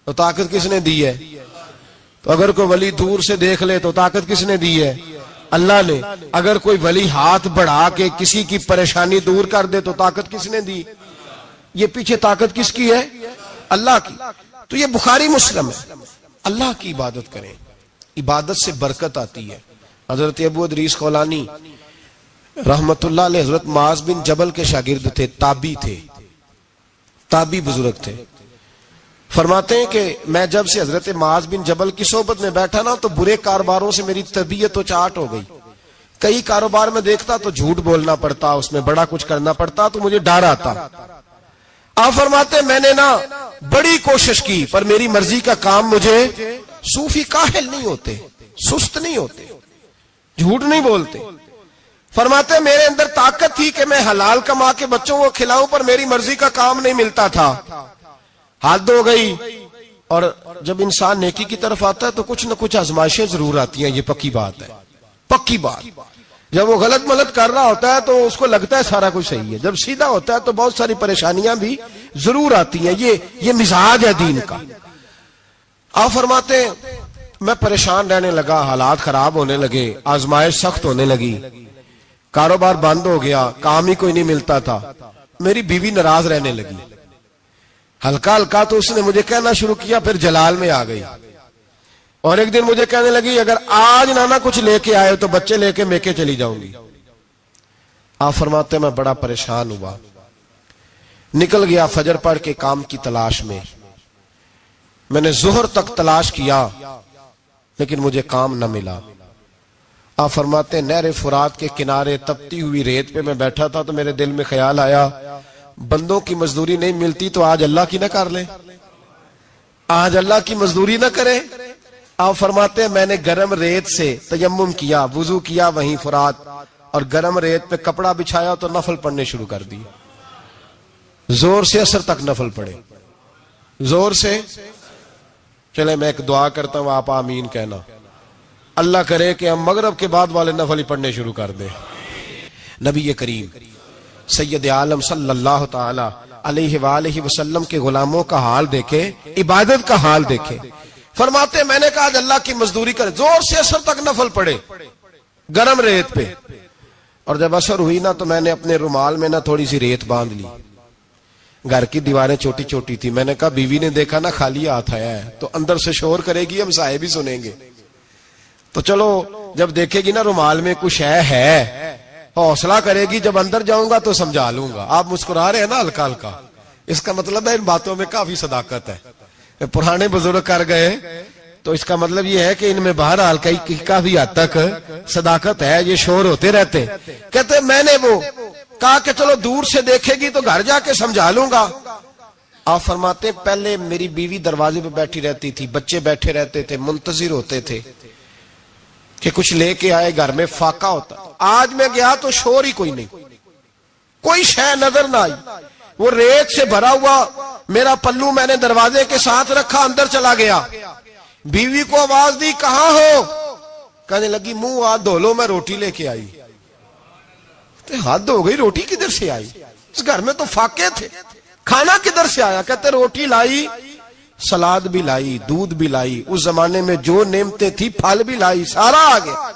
تو طاقت کس نے دی ہے؟ تو اگر کوئی ولی دور سے دیکھ لے تو طاقت کس نے دی ہے؟ اللہ نے. اگر کوئی ولی ہاتھ بڑھا کے کسی کی پریشانی دور کر دے تو طاقت کس نے دی؟ یہ پیچھے طاقت کس کی ہے؟ اللہ کی. تو یہ بخاری مسلم ہے. اللہ کی عبادت کریں, عبادت سے برکت آتی ہے. حضرت ابو ادریس خولانی رحمت اللہ علیہ حضرت معاذ بن جبل کے شاگرد تھے, تابی بزرگ تھے. فرماتے ہیں کہ میں جب سے حضرت معاذ بن جبل کی صحبت میں بیٹھا نا تو برے کاروباروں سے میری طبیعت و چاٹ ہو گئی. کئی کاروبار میں دیکھتا تو جھوٹ بولنا پڑتا, اس میں بڑا کچھ کرنا پڑتا, تو مجھے ڈر آتا. آپ فرماتے میں نے نا بڑی کوشش کی پر میری مرضی کا کام مجھے. صوفی کاہل نہیں ہوتے, سست نہیں ہوتے, جھوٹ نہیں بولتے. فرماتے میرے اندر طاقت تھی کہ میں حلال کما کے بچوں کو کھلاؤں، پر میری مرضی کا کام نہیں ملتا تھا، حد ہو گئی۔ اور جب انسان نیکی کی طرف آتا ہے تو کچھ نہ کچھ آزمائشیں ضرور آتی ہیں، یہ پکی بات ہے، پکی بات۔ جب وہ غلط ملت کر رہا ہوتا ہے تو اس کو لگتا ہے سارا کچھ صحیح ہے، جب سیدھا ہوتا ہے تو بہت ساری پریشانیاں بھی ضرور آتی ہیں، یہ مزاج ہے دین کا۔ آپ فرماتے میں پریشان رہنے لگا، حالات خراب ہونے لگے، آزمائش سخت ہونے لگی، کاروبار بند ہو گیا، کام ہی کوئی نہیں ملتا تھا، میری بیوی ناراض رہنے لگی، ہلکا ہلکا تو اس نے مجھے کہنا شروع کیا، پھر جلال میں آ گئی، اور ایک دن مجھے کہنے لگی اگر آج نانا کچھ لے کے آئے تو بچے لے کے میکے چلی جاؤں گی۔ آپ فرماتے میں بڑا پریشان ہوا، نکل گیا فجر پڑھ کے کام کی تلاش میں، میں نے ظہر تک تلاش کیا لیکن مجھے کام نہ ملا۔ آپ فرماتے نہر فرات کے کنارے تپتی ہوئی ریت پہ میں بیٹھا تھا تو میرے دل میں خیال آیا بندوں کی مزدوری نہیں ملتی تو آج اللہ کی نہ کر لیں، آج اللہ کی مزدوری نہ کریں۔ آپ فرماتے میں نے گرم ریت سے تیمم کیا، وضو کیا وہیں فرات، اور گرم ریت پہ کپڑا بچھایا تو نفل پڑھنے شروع کر دی، زور سے اثر تک نفل پڑھے، زور سے۔ چلے میں ایک دعا کرتا ہوں، آپ آمین کہنا، اللہ کرے کہ ہم مغرب کے بعد والے نفل ہی پڑھنے شروع کر دیں۔ نبی کریم سید عالم صلی اللہ تعالی علیہ وآلہ وسلم کے غلاموں کا حال دیکھے، عبادت کا حال دیکھے۔ فرماتے میں نے کہا آج اللہ کی مزدوری کرے، زور سے اثر تک نفل پڑھے گرم ریت پہ، اور جب اثر ہوئی نا تو میں نے اپنے رومال میں نا تھوڑی سی ریت باندھ لی، گھر کی دیواریں چھوٹی چھوٹی تھی، میں نے کہا بیوی نے دیکھا نا خالی ہاتھ آیا ہے تو اندر سے شور کرے گی، ہم سائے بھی سنیں گے، تو چلو جب دیکھے گی نا رومال میں کچھ ہے حوصلہ کرے گی، جب اندر جاؤں گا تو سمجھا لوں گا۔ آپ مسکرا رہے ہیں نا ہلکا ہلکا، اس کا مطلب ہے ان باتوں میں کافی صداقت ہے، پرانے بزرگ کر گئے تو اس کا مطلب یہ ہے کہ ان میں بہرحال کافی حد تک صداقت ہے، یہ شور ہوتے رہتے۔ کہتے میں نے وہ کہا کہ چلو دور سے دیکھے گی تو گھر جا کے سمجھا لوں گا۔ آپ فرماتے پہلے میری بیوی دروازے پہ بیٹھی رہتی تھی، بچے بیٹھے رہتے تھے، منتظر ہوتے تھے کہ کچھ لے کے آئے، گھر میں فاقہ ہوتا۔ آج میں گیا تو شور ہی کوئی نہیں، کوئی شے نظر نہ آئی، وہ ریت سے بھرا ہوا میرا پلو میں نے دروازے کے ساتھ رکھا، اندر چلا گیا، بیوی کو آواز دی کہاں ہو؟ کہنے لگی منہ ہاتھ دھو لو، میں روٹی لے کے آئی۔ ہاتھ دھو گئی، روٹی کدھر سے آئی؟ اس گھر میں تو فاقے تھے، کھانا کدھر سے آیا؟ کہتے روٹی لائی، سلاد بھی لائی، دودھ بھی لائی، اس زمانے میں جو نعمتیں تھی پھل بھی لائی، سارا آ گیا۔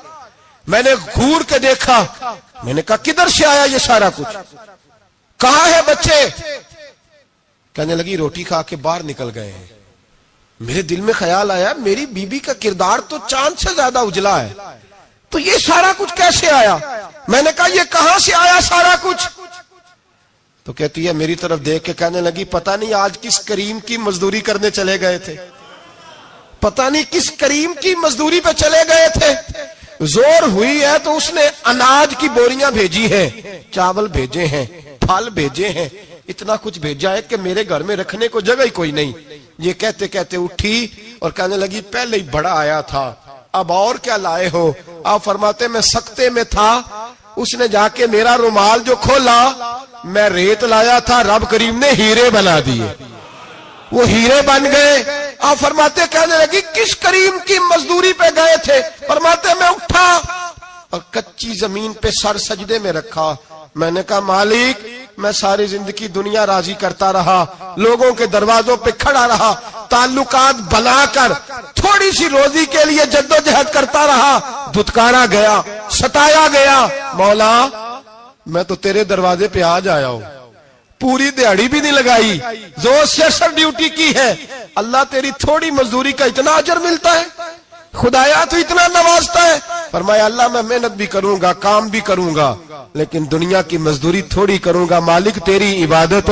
میں نے گھور کے دیکھا، میں نے کہا کدھر سے آیا یہ سارا کچھ؟ کہاں ہے بچے؟ کہنے لگی روٹی کھا کے باہر نکل گئے ہیں۔ میرے دل میں خیال آیا میری بیوی کا کردار تو چاند سے زیادہ اجلا ہے، تو یہ سارا کچھ کیسے آیا؟ میں نے کہا یہ کہاں سے آیا سارا کچھ؟ تو کہتی ہے میری طرف دیکھ کے کہنے لگی پتہ نہیں آج کس کریم کی مزدوری کرنے چلے گئے تھے، پتہ نہیں کس کریم کی مزدوری پہ چلے گئے تھے، زور ہوئی ہے تو اس نے اناج کی بوریاں بھیجی ہیں، چاول بھیجے ہیں، پھل بھیجے ہیں، اتنا کچھ بھیجا ہے کہ میرے گھر میں رکھنے کو جگہ ہی کوئی نہیں۔ یہ کہتے کہتے اٹھی اور کہنے لگی پہلے ہی بڑا آیا تھا، اب اور کیا لائے ہو؟ آپ فرماتے میں سکتے میں تھا، اس نے جا کے میرا رومال جو کھولا، میں ریت لایا تھا، رب کریم نے ہیرے بنا دیے، وہ ہیرے بن گئے۔ آپ فرماتے کہنے لگی کس کریم کی مزدوری پہ گئے تھے؟ فرماتے میں اٹھا اور کچی زمین پہ سر سجدے میں رکھا، میں نے کہا مالک میں ساری زندگی دنیا راضی کرتا رہا، لوگوں کے دروازوں پہ کھڑا رہا، تعلقات بنا کر تھوڑی سی روزی کے لیے جدوجہد کرتا رہا، دھتکارا گیا، ستایا گیا، مولا میں تو تیرے دروازے پہ آج آیا ہوں، پوری دیہڑی بھی نہیں لگائی، زور سے اثر ڈیوٹی کی ہے، اللہ تیری تھوڑی مزدوری کا اتنا اجر ملتا ہے، خدایا تو اتنا نوازتا ہے۔ فرمایا اللہ میں محنت بھی کروں گا، کام بھی کروں گا، لیکن دنیا کی مزدوری تھوڑی کروں گا، مالک تیری عبادت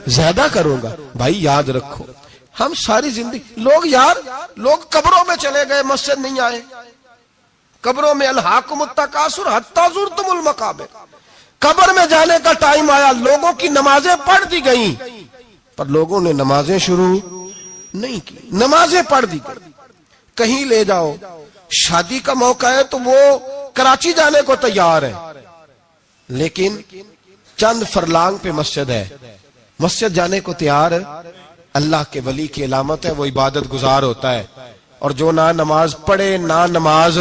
زیادہ کروں گا۔ بھائی یاد رکھو ہم ساری زندگی لوگ قبروں میں چلے گئے، مسجد نہیں آئے، قبروں میں الہاکم التکاثر حتی زرتم المقابر، قبر میں جانے کا ٹائم آیا، لوگوں کی نمازیں پڑھ دی گئیں پر لوگوں نے نمازیں شروع نہیں کی، نمازیں پڑھ دی گئی۔ کہیں لے جاؤ، شادی کا موقع ہے تو وہ کراچی جانے کو تیار ہے، لیکن چند فرلانگ پہ مسجد ہے، مسجد جانے کو تیار اللہ کے ولی کی علامت ہے، وہ عبادت گزار ہوتا ہے، اور جو نہ نماز پڑھے نہ نماز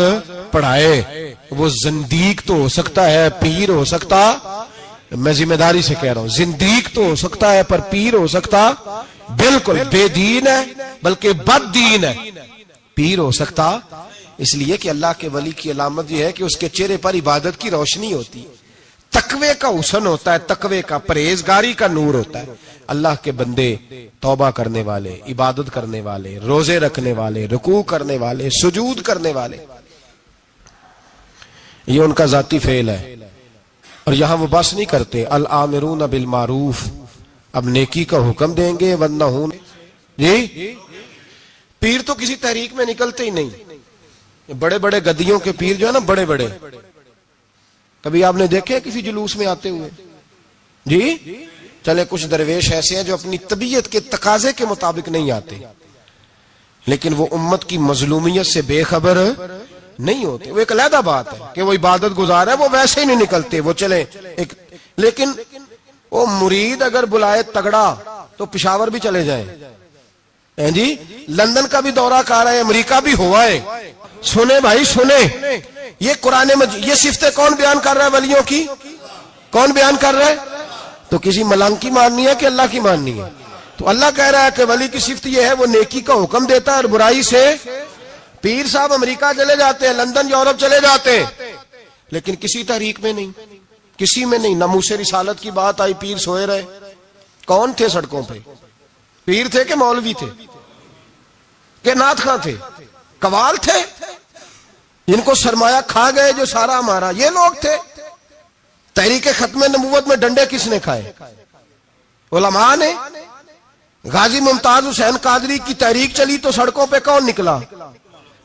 پڑھائے وہ زندیق تو ہو سکتا ہے، پیر ہو سکتا، میں ذمہ داری سے کہہ رہا ہوں، زندیق تو ہو سکتا ہے پر پیر ہو سکتا بالکل بے دین ہے، بلکہ بد دین ہے، پیر ہو سکتا، اس لیے کہ اللہ کے ولی کی علامت یہ ہے کہ اس کے چہرے پر عبادت کی روشنی ہوتی، تقوی کا حسن ہوتا ہے، تقوی کا، پرہیزگاری کا نور ہوتا ہے۔ اللہ کے بندے توبہ کرنے والے، عبادت کرنے والے، روزے رکھنے والے، رکوع کرنے والے، سجود کرنے والے، یہ ان کا ذاتی فعل ہے۔ اور یہاں وہ بس نہیں کرتے، الامرون بالمعروف، اب نیکی کا حکم دیں گے، والنہون، جی پیر تو کسی تحریک میں نکلتے ہی نہیں، بڑے بڑے گدیوں کے پیر جو ہے نا، بڑے بڑے، کبھی آپ نے دیکھے کسی جلوس میں آتے ہوئے؟ جی چلے کچھ درویش ایسے ہیں جو اپنی طبیعت کے تقاضے کے مطابق نہیں آتے، لیکن وہ امت کی مظلومیت سے بے خبر نہیں ہوتے، وہ ایک علیحدہ بات ہے کہ وہ عبادت گزار ہے، وہ ویسے ہی نہیں نکلتے، وہ چلے ایک، لیکن وہ مرید اگر بلائے تگڑا تو پشاور بھی چلے جائیں، جی لندن کا بھی دورہ کر رہے ہیں، امریکہ بھی ہوا ہے، سنے بھائی سنے، یہ قرآن مجید، یہ صفتیں کون بیان کر رہا ہے ولیوں کی؟ کون بیان کر رہا ہے؟ تو کسی ملنگ کی ماننی ہے کہ اللہ کی ماننی ہے؟ تو اللہ کہہ رہا ہے کہ ولی کی صفت یہ ہے، وہ نیکی کا حکم دیتا ہے اور برائی سے، پیر صاحب امریکہ چلے جاتے ہیں، لندن یورپ چلے جاتے ہیں، لیکن کسی تحریک میں نہیں، کسی میں نہیں۔ ناموس رسالت کی بات آئی، پیر سوئے رہے، کون تھے سڑکوں پہ؟ پیر تھے کہ مولوی تھے کہ نعت خواں تھے؟ قوال تھے جن کو سرمایہ کھا گئے جو سارا ہمارا، یہ لوگ تھے؟ تحریک ختم نبوت میں ڈنڈے کس نے کھائے؟ علماء نے۔ غازی ممتاز حسین قادری کی تحریک چلی تو سڑکوں پہ کون نکلا؟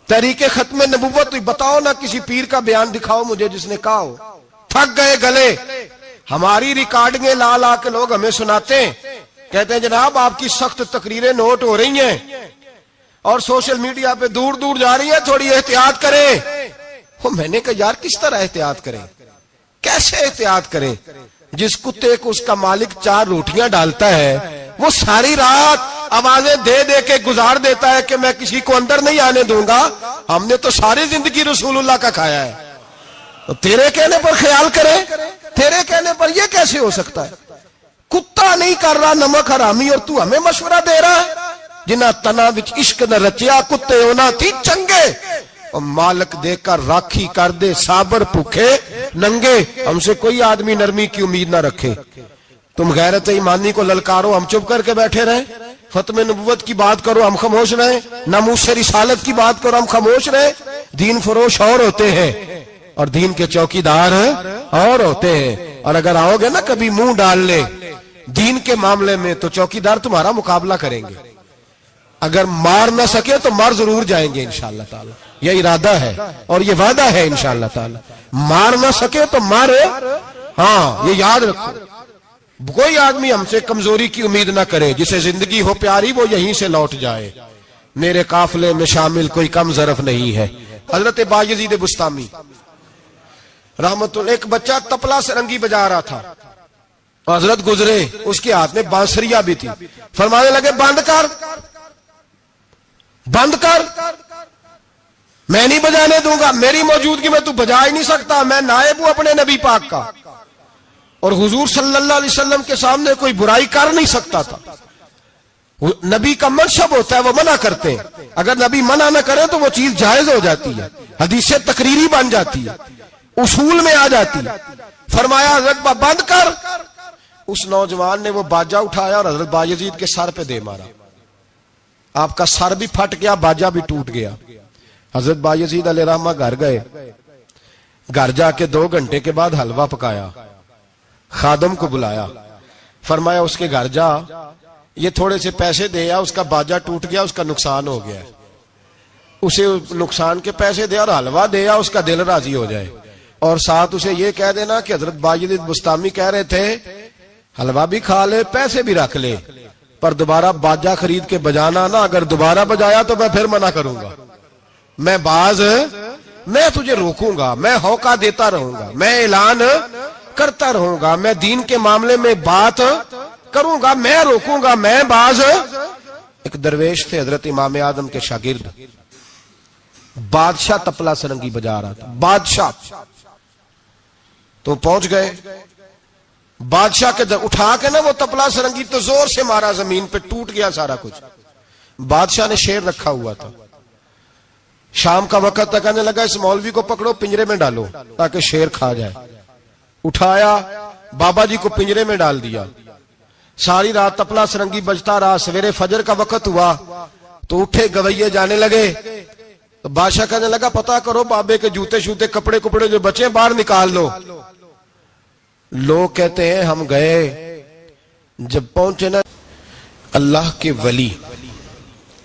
تحریک ختم نبوت۔ بتاؤ نا کسی پیر کا بیان دکھاؤ مجھے جس نے کہا ہو۔ تھک گئے گلے، ہماری ریکارڈنگیں لا لا کے لوگ ہمیں سناتے ہیں، کہتے ہیں جناب آپ کی سخت تقریریں نوٹ ہو رہی ہیں اور سوشل میڈیا پہ دور دور جا رہی ہیں، تھوڑی احتیاط کریں۔ میں نے کہا یار کس طرح احتیاط کریں، کیسے احتیاط کریں؟ جس کتے کو اس کا مالک 4 روٹیاں ڈالتا ہے وہ ساری رات آوازیں دے دے کے گزار دیتا ہے کہ میں کسی کو اندر نہیں آنے دوں گا، ہم نے تو ساری زندگی رسول اللہ کا کھایا ہے، تو تیرے کہنے پر خیال کرے، تیرے کہنے پر یہ کیسے ہو سکتا ہے؟ کتا نہیں کر رہا نمک حرامی اور تو ہمیں مشورہ دے رہا ہے؟ جنہ تنا وچ عشق نہ رچیا، کتے ہونا تھی چنگے، اور مالک دے کر راکھی کر دے صابر بھوکے ننگے۔ ہم سے کوئی آدمی نرمی کی امید نہ رکھے، تم غیرت ایمانی کو للکارو، ہم چپ کر کے بیٹھے رہیں، ختم نبوت کی بات کرو ہم خاموش رہیں، ناموس رسالت کی بات کرو ہم خاموش رہیں۔ دین فروش اور ہوتے ہیں اور دین کے چوکیدار اور ہوتے ہیں، اور اگر آؤ گے نا کبھی منہ ڈال لے دین کے معاملے میں تو چوکیدار تمہارا مقابلہ کریں گے، اگر مار نہ سکے تو مار ضرور جائیں گے انشاءاللہ تعالی، یہ ارادہ ہے اور یہ وعدہ ہے انشاءاللہ تعالی، مار نہ سکے تو مارے، ہاں یہ یاد رکھو۔ کوئی آدمی ہم سے کمزوری کی امید نہ کرے، جسے زندگی ہو پیاری وہ یہیں سے لوٹ جائے، میرے قافلے میں شامل کوئی کم ظرف نہیں ہے۔ حضرت بایزید بستامی رحمت اللہ، ایک بچہ تپلا سرنگی بجا رہا تھا، حضرت گزرے، اس کے ہاتھ میں بانسریہ بھی تھی، فرمانے لگے بند کر بند کر، میں نہیں بجانے دوں گا، میری موجودگی میں تو بجا ہی نہیں سکتا، میں نائب ہوں اپنے نبی پاک کا، اور حضور صلی اللہ علیہ وسلم کے سامنے کوئی برائی کر نہیں سکتا تھا۔ نبی کا منصب ہوتا ہے وہ منع کرتے ہیں، اگر نبی منع نہ کرے تو وہ چیز جائز ہو جاتی ہے، حدیث تقریری بن جاتی ہے، اصول میں آ جاتی ہے۔ فرمایا حضرت بند کر، اس نوجوان نے وہ باجا اٹھایا اور حضرت بایزید کے سر پہ دے مارا، آپ کا سر بھی پھٹ گیا، باجا بھی ٹوٹ گیا۔ حضرت بایزید علیہ رحمہ گھر گئے، گھر جا کے 2 گھنٹے کے بعد حلوہ پکایا، خادم کو بلایا، فرمایا اس کے گھر جا، یہ تھوڑے سے پیسے دے آ، اس کا باجا ٹوٹ گیا، اس کا نقصان ہو گیا، اسے نقصان کے پیسے دے اور حلوہ دے آ، اس کا دل راضی ہو جائے، اور ساتھ اسے یہ کہہ دینا کہ حضرت بایزید بستامی کہہ رہے تھے حلوہ بھی کھا لے پیسے بھی رکھ لے، پر دوبارہ باجا خرید کے بجانا نا، اگر دوبارہ بجایا تو میں پھر منع کروں گا، میں تجھے روکوں گا، میں ہوکا دیتا رہوں گا، میں اعلان کرتا رہوں گا, میں دین کے معاملے میں بات کروں گا, میں روکوں گا, میں باز. ایک درویش تھے حضرت امام اعظم کے شاگرد, بادشاہ تپلا سرنگی بجا رہا تھا, بادشاہ. تو پہنچ گئے بادشاہ کے در, اٹھا کے نا وہ تپلا سرنگی تو زور سے مارا, زمین پہ ٹوٹ گیا سارا کچھ. بادشاہ نے شیر رکھا ہوا تھا, شام کا وقت تک کہنے لگا اس مولوی کو پکڑو پنجرے میں ڈالو تاکہ شیر کھا جائے. اٹھایا بابا جی کو پنجرے میں ڈال دیا. ساری رات تپلا سرنگی بجتا رہا. سویرے فجر کا وقت ہوا تو اٹھے گویے جانے لگے. تو بادشاہ کہنے لگا پتا کرو بابے کے جوتے شوتے کپڑے جو بچے باہر نکال لو. لوگ کہتے ہیں ہم گئے, جب پہنچے نا اللہ کے ولی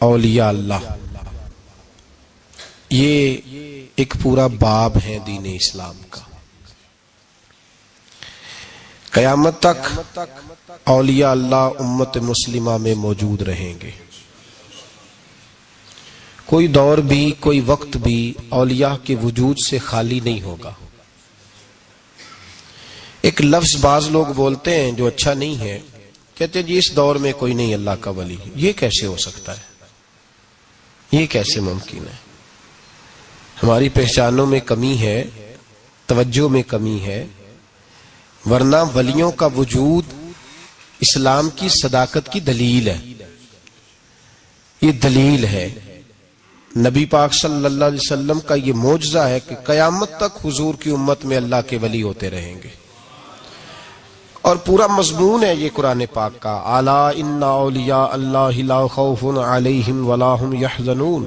اولیاء اللہ, یہ ایک پورا باب ہے دین اسلام کا. قیامت تک اولیاء اللہ امت مسلمہ میں موجود رہیں گے. کوئی دور بھی کوئی وقت بھی اولیاء کے وجود سے خالی نہیں ہوگا. ایک لفظ بعض لوگ بولتے ہیں جو اچھا نہیں ہے, کہتے ہیں جی اس دور میں کوئی نہیں اللہ کا ولی. یہ کیسے ہو سکتا ہے, یہ کیسے ممکن ہے؟ ہماری پہچانوں میں کمی ہے, توجہ میں کمی ہے, ورنہ ولیوں کا وجود اسلام کی صداقت کی دلیل ہے. یہ دلیل ہے. نبی پاک صلی اللہ علیہ وسلم کا یہ معجزہ ہے کہ قیامت تک حضور کی امت میں اللہ کے ولی ہوتے رہیں گے. اور پورا مضمون ہے یہ قرآن پاک کا, الا ان اولیاء اللہ لا خوف علیہم ولا هم یحزنون.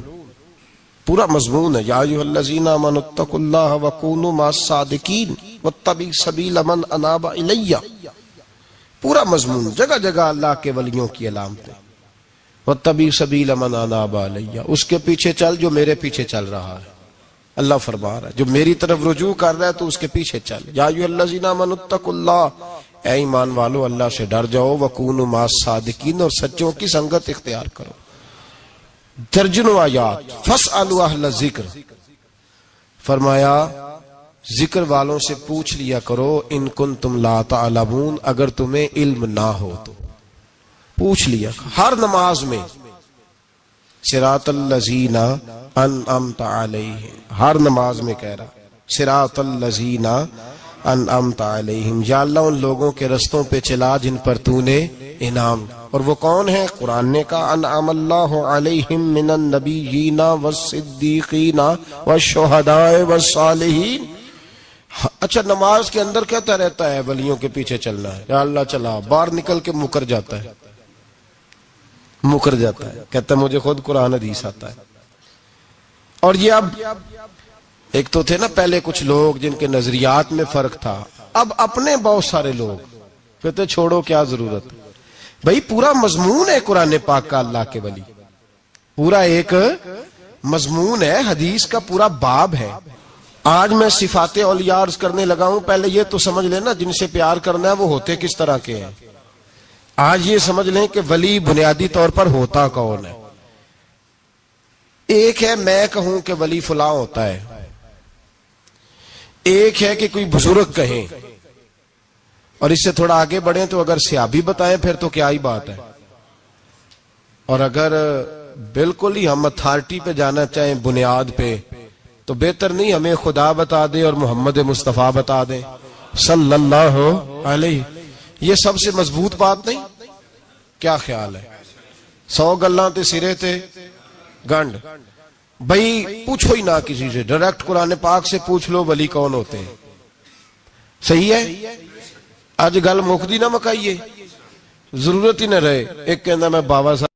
پورا مضمون ہے, یا ایھا الذین آمنوا اتقوا اللہ وکونوا مع الصادقین واتبعوا سبیل من اناب الی. پورا مضمون, جگہ جگہ اللہ کے ولیوں کی علامتیں. واتبعوا سبیل من اناب الی, اس کے پیچھے چل جو میرے پیچھے چل رہا ہے. اللہ فرما رہا ہے جو میری طرف رجوع کر رہا ہے تو اس کے پیچھے چل. یا ایھا الذین آمنوا اتقوا اللہ, اے ایمان والو اللہ سے ڈر جاؤ. وکونوا مع الصادقین, اور سچوں کی سنگت اختیار کرو. درجنوں آیات. فاسألوا اہل الذکر, فرمایا ذکر والوں سے پوچھ لیا کرو. ان کنتم لا تعلمون, اگر تمہیں علم نہ ہو تو پوچھ لیا. ہر نماز میں صراط الذین انعمت علیہم, ہر نماز میں کہہ رہا صراط الذین انعمت علیہم, یا اللہ ان لوگوں کے رستوں پہ چلا جن پر تو نے انعام. اور وہ کون ہے؟ قرآن نے کہا انعم اللہ علیہم من النبیین والصدیقین والشہداء والصالحین. اچھا نماز کے اندر کہتا رہتا ہے ولیوں کے پیچھے چلنا ہے, یا اللہ چلا, باہر نکل کے مکر جاتا ہے, مکر جاتا ہے, کہتا ہے مجھے خود قرآن حدیث آتا ہے. اور یہ اب ایک تو تھے نا پہلے کچھ لوگ جن کے نظریات میں فرق تھا, اب اپنے بہت سارے لوگ کہتے چھوڑو کیا ضرورت. بھئی پورا مضمون ہے قرآن پاک کا اللہ کے ولی, پورا ایک مضمون ہے, حدیث کا پورا باب ہے. آج میں صفات اولیاء عرض کرنے لگا ہوں, پہلے یہ تو سمجھ لینا جن سے پیار کرنا ہے وہ ہوتے کس طرح کے ہیں. آج یہ سمجھ لیں کہ ولی بنیادی طور پر ہوتا کون ہے. ایک ہے میں کہوں کہ ولی فلاں ہوتا ہے, ایک ہے کہ کوئی بزرگ کہیں, اور اس سے تھوڑا آگے بڑھیں تو اگر صحابی بتائیں پھر تو کیا ہی بات ہے. اور اگر بالکل ہی ہم اتھارٹی پہ جانا چاہیں بنیاد پہ تو بہتر نہیں ہمیں خدا بتا دے اور محمد مصطفیٰ بتا دے صلی اللہ علیہ. یہ سب سے مضبوط بات نہیں؟ کیا خیال ہے؟ 100 گلاں تے سرے تے گنڈ. بھئی پوچھو ہی نہ کسی سے, ڈائریکٹ قرآن پاک سے پوچھ لو ولی کون ہوتے ہیں. صحیح ہے؟ آج گل مکدی نہ مکائیے, ضرورت ہی نہ رہے. ایک کہنا میں بابا صاحب